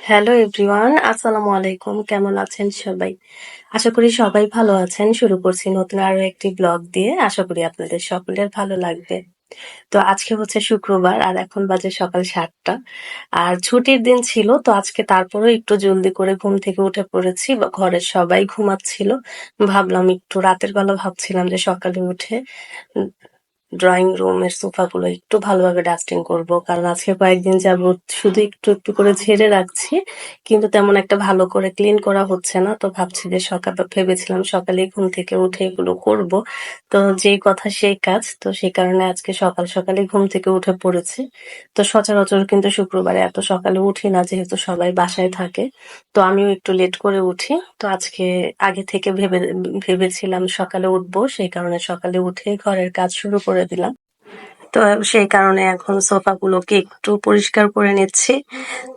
Hello everyone, আসসালামু আলাইকুম। কেমন আছেন সবাই? আশা করি সবাই ভালো আছেন। শুরু করছি নতুন আরো একটি ব্লগ দিয়ে। আশা করি আপনাদের সকলের ভালো লাগবে। তো আজকে হচ্ছে শুক্রবার আর এখন বাজে সকাল ৭টা। আর ছুটির দিন ছিল, তো আজকে তারপরেও একটু জলদি করে ঘুম থেকে উঠে পড়েছি। ঘরের সবাই ঘুমাচ্ছিল। ভাবলাম একটু রাতের বেলা ভাবছিলাম যে সকালে উঠে ড্রয়িং রুমের সোফাগুলো একটু ভালোভাবে ডাস্টিং করব, কারণ আজকে কয়েকদিন যাবত শুধু একটু একটু করে ঝেড়ে রাখছি, কিন্তু তেমন একটা ভালো করে ক্লিন করা হচ্ছে না। তো ভাবছি যে ভেবেছিলাম সকালে ঘুম থেকে উঠে এগুলো করব। তো যেই কথা সেই কাজ, তো সেই কারণে আজকে সকাল সকালে ঘুম থেকে উঠে পড়েছি। তো সচরাচর কিন্তু শুক্রবারে এত সকালে উঠি না, যেহেতু সবাই বাসায় থাকে। তো আমিও একটু লেট করে উঠি। তো আজকে আগে থেকে ভেবেছিলাম সকালে উঠবো, সেই কারণে সকালে উঠে ঘরের কাজ শুরু করে দিলাম। তো সেই কারণে এখন সোফাগুলোকে একটু পরিষ্কার করে নিচ্ছি।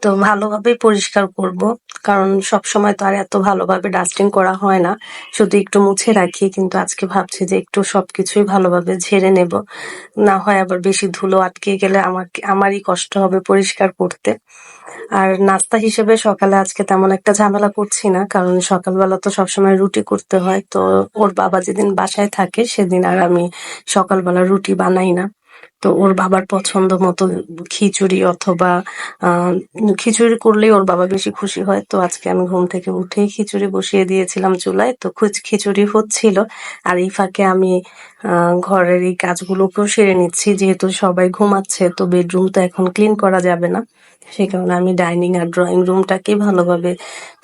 তো ভালোভাবেই পরিষ্কার করব, কারণ সবসময় তো আর এত ভালোভাবে ডাস্টিং করা হয় না, শুধু একটু মুছে রাখি। কিন্তু আজকে ভাবছি যে একটু সবকিছুই ভালোভাবে ঝেড়ে নেব, না হয় আবার বেশি ধুলো আটকে গেলে আমারই কষ্ট হবে পরিষ্কার করতে। আর নাস্তা হিসেবে সকালে আজকে তেমন একটা ঝামেলা করছি না, কারণ সকালবেলা তো সবসময় রুটি করতে হয়। তো ওর বাবা যেদিন বাসায় থাকে সেদিন আর আমি সকালবেলা রুটি বানাই না। তো ওর বাবার পছন্দ মতো খিচুড়ি অথবা আহ খিচুড়ি করলেই ওর বাবা বেশি খুশি হয়। তো আজকে আমি ঘুম থেকে উঠেই খিচুড়ি বসিয়ে দিয়েছিলাম চুলায়। তো খিচুড়ি হচ্ছিল, আর এই ফাঁকে আমি ঘরের এই কাজগুলোকেও সেরে নিচ্ছি, যেহেতু সবাই ঘুমাচ্ছে। তো বেডরুম তো এখন ক্লিন করা যাবে না, সেই কারণে আমি ডাইনিং আর ড্রয়িং রুমটাকে ভালোভাবে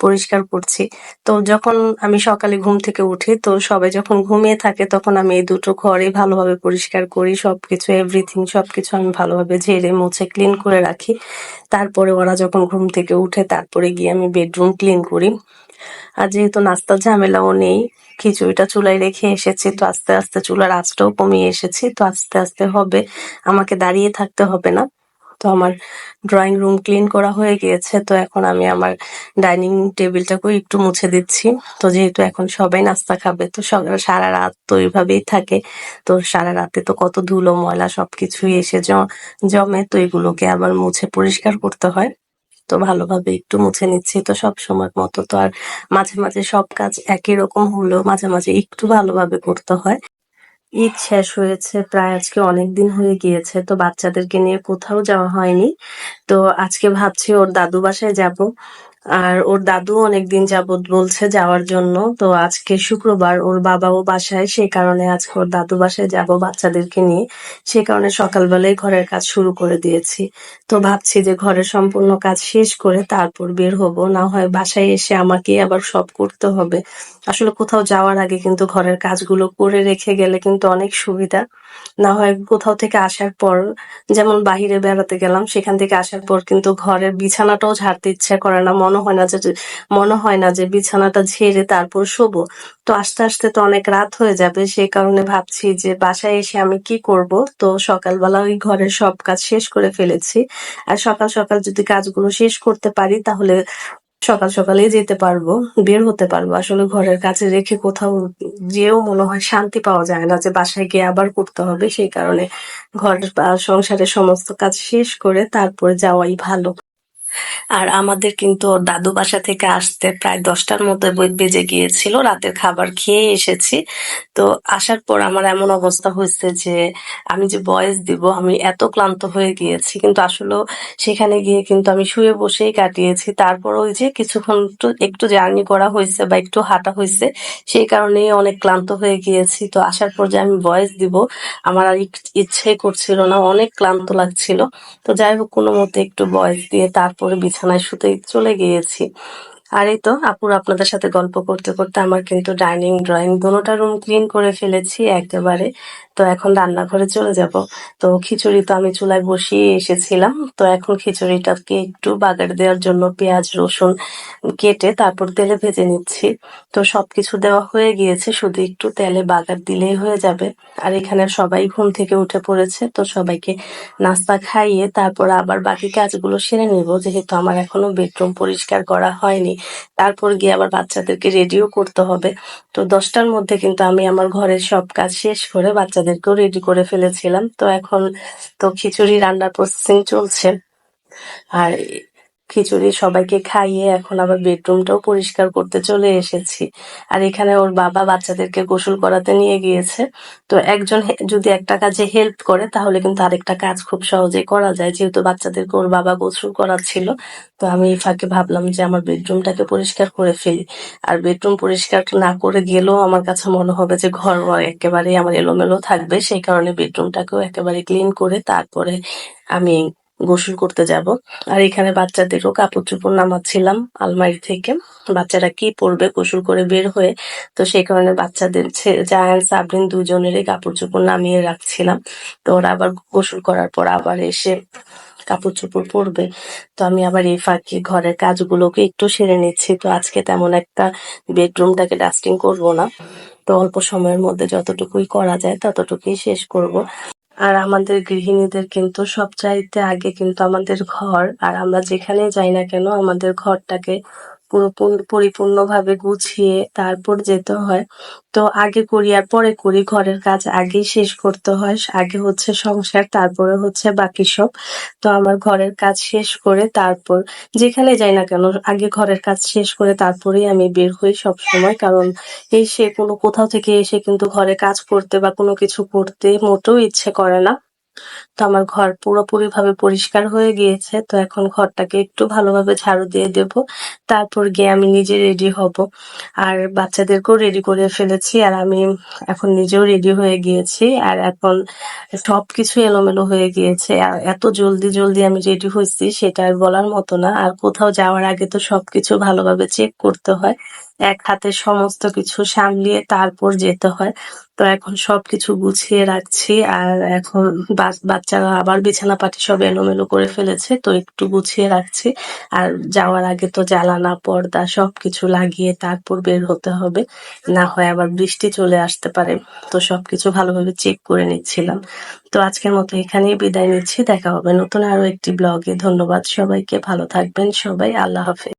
পরিষ্কার করছি। তো যখন আমি সকালে ঘুম থেকে উঠি, তো সবাই যখন ঘুমিয়ে থাকে তখন আমি এই দুটো ঘরে ভালোভাবে পরিষ্কার করি। সবকিছু সবকিছু আমি ভালোভাবে ঝেড়ে মুছে ক্লিন করে রাখি। তারপরে ওরা যখন ঘুম থেকে উঠে তারপরে গিয়ে আমি বেডরুম ক্লিন করি। আর যেহেতু নাস্তার ঝামেলাও নেই, খিচুড়িটা চুলায় রেখে এসেছি, তো আস্তে আস্তে চুলার আঁচটাও কমিয়ে এসেছি। তো আস্তে আস্তে হবে, আমাকে দাঁড়িয়ে থাকতে হবে না। তো আমার ড্রয়িং রুম ক্লিন করা হয়ে গিয়েছে। তো এখন আমি আমার ডাইনিং টেবিলটাকেও একটু মুছে দিচ্ছি। তো যেহেতু এখন সবাই নাস্তা খাবে, তো সারা রাত তো এইভাবেই থাকে। তো সারা রাতে তো কত ধুলো ময়লা সবকিছুই এসে জমে, তো এগুলোকে আবার মুছে পরিষ্কার করতে হয়। তো ভালোভাবে একটু মুছে নিচ্ছি। তো সব সময় মতো তো আর মাঝে মাঝে সব কাজ একই রকম হলেও মাঝে মাঝে একটু ভালোভাবে করতে হয়। ঈদ শেষ হয়েছে প্রায়, আজকে অনেকদিন হয়ে গিয়েছে। তো বাচ্চাদেরকে নিয়ে কোথাও যাওয়া হয়নি। তো আজকে ভাবছি ওর দাদু বাসায় যাব। আর ওর দাদু অনেকদিন যাবত বলছে যাওয়ার জন্য। তো আজকে শুক্রবার, ওর বাবাও বাসায়, সেই কারণে আজকে ওর দাদু বাসায় যাব বাচ্চাদেরকে নিয়ে। সেই কারণে সকালবেলায় ঘরের কাজ শুরু করে দিয়েছি। তো ভাবছি যে ঘরের সম্পূর্ণ কাজ শেষ করে তারপর বের হব, না হয় বাসায় এসে আমাকে আবার সব করতে হবে। আসলে কোথাও যাওয়ার আগে কিন্তু ঘরের কাজগুলো করে রেখে গেলে কিন্তু অনেক সুবিধা। না হয় কোথাও থেকে আসার পর, যেমন বাহিরে বেড়াতে গেলাম, সেখান থেকে আসার পর কিন্তু ঘরের বিছানাটাও ঝাড়তে ইচ্ছা করে না, মনে হয় না যে বিছানাটা ঝেড়ে তারপর শোবো। তো আস্তে আস্তে তো অনেক রাত হয়ে যাবে, সেই কারণে ভাবছি যে বাসায় এসে আমি কি করব। তো সকালবেলা ওই ঘরের সব কাজ শেষ করে ফেলেছি। আর সকাল সকাল যদি কাজগুলো শেষ করতে পারি তাহলে সকাল সকালেই যেতে পারবো, বের হতে পারবো। আসলে ঘরের কাছে রেখে কোথাও যেও মনে হয় শান্তি পাওয়া যায় না, যে বাসায় গিয়ে আবার করতে হবে। সেই কারণে ঘরের সংসারের সমস্ত কাজ শেষ করে তারপরে যাওয়াই ভালো। আর আমাদের কিন্তু ওর দাদু বাসা থেকে আসতে প্রায় 10টার মতো বেজে গিয়েছিল। রাতের খাবার খেয়ে এসেছি। তো আসার পর আমার এমন অবস্থা হয়েছে যে আমি যে ভয়েস দিব, আমি এত ক্লান্ত হয়ে গিয়েছি। কিন্তু আসলে সেখানে গিয়ে কিন্তু আমি শুয়ে বসেই কাটিয়েছি। তারপর ওই যে কিছুক্ষণ একটু জার্নি করা হয়েছে বা একটু হাঁটা হয়েছে, সেই কারণেই অনেক ক্লান্ত হয়ে গিয়েছি। তো আসার পর যে আমি ভয়েস দিব, আমার আর ইচ্ছে করছিল না, অনেক ক্লান্ত লাগছিল। তো যাই হোক, কোনো মতে একটু ভয়েস দিয়ে তারপরে বিছানায় শুতে চলে গিয়েছি। আর এই তো আপুর আপনাদের সাথে গল্প করতে করতে আমার কিন্তু ডাইনিং ড্রয়িং দোনোটা রুম ক্লিন করে ফেলেছি একেবারে। তো এখন রান্নাঘরে চলে যাব। তো খিচুড়ি তো আমি চুলায় বসিয়ে এসেছিলাম। তো এখন খিচুড়িটাকে একটু বাগার দেওয়ার জন্য পেঁয়াজ রসুন কেটে তারপর তেলে ভেজে নিচ্ছি। তো সবকিছু দেওয়া হয়ে গিয়েছে, শুধু একটু তেলে বাগার দিলেই হয়ে যাবে। আর এখানে সবাই ঘুম থেকে উঠে পড়েছে, তো সবাইকে নাস্তা খাইয়ে তারপর আবার বাকি কাজগুলো সেরে নিব, যেহেতু আমার এখনো বেডরুম পরিষ্কার করা হয়নি। তারপর গিয়ে আবার বাচ্চাদেরকে রেডিও করতে হবে। তো 10টার মধ্যে কিন্তু আমি আমার ঘরের সব কাজ শেষ করে বাচ্চাদেরকেও রেডি করে ফেলেছিলাম। তো এখন তো খিচুড়ি রান্নার প্রসেসিং চলছে। আর খিচুড়ি সবাইকে খাইয়ে এখন আবার বেডরুমটাও পরিষ্কার করতে চলে এসেছি। আর এখানে ওর বাবা বাচ্চাদেরকে গোসল করাতে নিয়ে গিয়েছে। তো একজন যদি একটা কাজে হেল্প করে তাহলে কিন্তু আরেকটা কাজ খুব সহজেই করা যায়। যেহেতু বাচ্চাদেরকে ওর বাবা গোসল করাচ্ছিল, তো আমি এই ফাঁকে ভাবলাম যে আমার বেডরুমটাকে পরিষ্কার করে ফেলি। আর বেডরুম পরিষ্কার না করে গেলেও আমার কাছে মনে হবে যে ঘর একেবারেই আমার এলোমেলো থাকবে। সেই কারণে বেডরুমটাকেও একেবারে ক্লিন করে তারপরে আমি গোসল করতে যাব। আর এখানে বাচ্চাদেরও কাপড়-চোপড় নামাচ্ছিলাম আলমারি থেকে। বাচ্চারা কি পরবে গোসল করে বের হয়ে, তো সেই কারণে বাচ্চাদের জায়ান সাবরিন দুজনেরই কাপড়-চোপড় নামিয়ে রাখছিলাম। তো ওরা আবার গোসল করার পর আবার এসে কাপড়-চোপড় পরবে। তো আমি আবার এই ফাঁকে ঘরের কাজগুলোকে একটু সেরে নিচ্ছি। তো আজকে তেমন একটা বেডরুমটাকে ডাস্টিং করব না। তো অল্প সময়ের মধ্যে যতটুকুই করা যায় ততটুকুই শেষ করব। আর আমাদের গৃহিণীদের কিন্তু সবচাইতে আগে কিন্তু আমাদের ঘর, আর আমরা যেখানেই যাই না কেন আমাদের ঘরটাকে পুরো পরিপূর্ণভাবে গুছিয়ে তারপর যেতে হয়। তো আগে করি আর পরে করি, ঘরের কাজ আগেই শেষ করতে হয়। আগে হচ্ছে সংসার, তারপরে হচ্ছে বাকি সব। তো আমার ঘরের কাজ শেষ করে তারপর যেখানে যাই না কেন আগে ঘরের কাজ শেষ করে তারপরেই আমি বের হই সবসময়। কারণ কোনো কোথাও থেকে এসে কিন্তু ঘরে কাজ করতে বা কোনো কিছু করতে মোটেও ইচ্ছে করে না। তো আমার ঘর পুরোপুরিভাবে পরিষ্কার হয়ে গিয়েছে। তো এখন ঘরটাকে একটু ভালোভাবে ঝাড়ু দিয়ে দেব। তারপর গিয়ে আমি নিজে রেডি হব। আর বাচ্চাদেরকেও রেডি করে ফেলেছি। আর আমি এখন নিজেও রেডি হয়ে গিয়েছি। আর এখন সবকিছু এলোমেলো হয়ে গিয়েছে। আর এত জলদি আমি রেডি হইছি সেটা আর বলার মতো না। আর কোথাও যাওয়ার আগে তো সবকিছু ভালোভাবে চেক করতে হয়। এক হাতে সমস্ত কিছু সামলিয়ে তারপর যেতে হয়। তো এখন সবকিছু গুছিয়ে রাখছি। আর এখন বাচ্চারা আবার বিছানাপাটি সব এলোমেলো করে ফেলেছে। তো একটু গুছিয়ে রাখছি। আর যাওয়ার আগে তো জানালা, পর্দা সবকিছু লাগিয়ে তারপর বের হতে হবে। না হয় আবার বৃষ্টি চলে আসতে পারে। তো সবকিছু ভালোভাবে চেক করে নিচ্ছিলাম। তো আজকের মতো এখানেই বিদায় নিচ্ছি। দেখা হবে নতুন আরো একটি ব্লগে। ধন্যবাদ সবাইকে। ভালো থাকবেন সবাই। আল্লাহ হাফেজ।